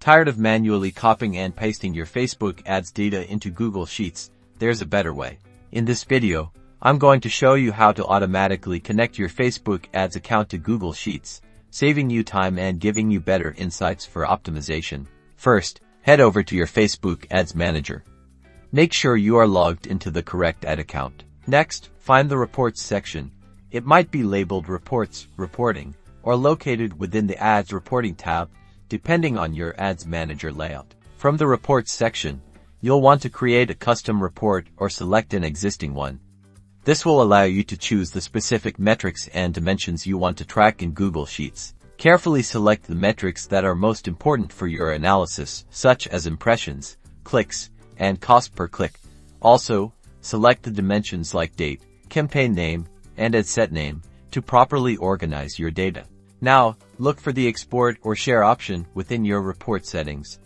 Tired of manually copying and pasting your Facebook ads data into Google Sheets? There's a better way. In this video, I'm going to show you how to automatically connect your Facebook ads account to Google Sheets, saving you time and giving you better insights for optimization. First, head over to your Facebook Ads Manager. Make sure you are logged into the correct ad account. Next, find the Reports section. It might be labeled Reports, Reporting, or located within the Ads Reporting tab, depending on your Ads Manager layout. From the Reports section, you'll want to create a custom report or select an existing one. This will allow you to choose the specific metrics and dimensions you want to track in Google Sheets. Carefully select the metrics that are most important for your analysis, such as impressions, clicks, and cost per click. Also, select the dimensions like date, campaign name, and ad set name to properly organize your data. Now, look for the Export or Share option within your report settings.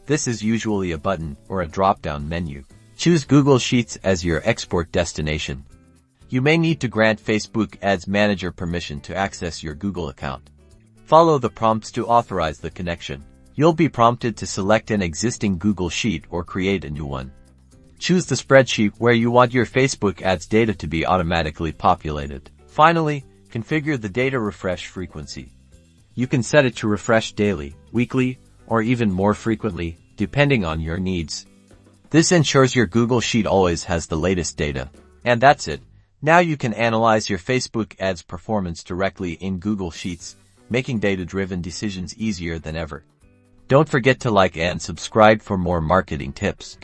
This is usually a button or a drop-down menu. Choose Google Sheets as your export destination. You may need to grant Facebook Ads Manager permission to access your Google account. Follow the prompts to authorize the connection. You'll be prompted to select an existing Google Sheet or create a new one. Choose the spreadsheet where you want your Facebook ads data to be automatically populated. Finally, configure the data refresh frequency. You can set it to refresh daily, weekly, or even more frequently, depending on your needs. This ensures your Google Sheet always has the latest data. And that's it. Now you can analyze your Facebook ads performance directly in Google Sheets, making data-driven decisions easier than ever. Don't forget to like and subscribe for more marketing tips.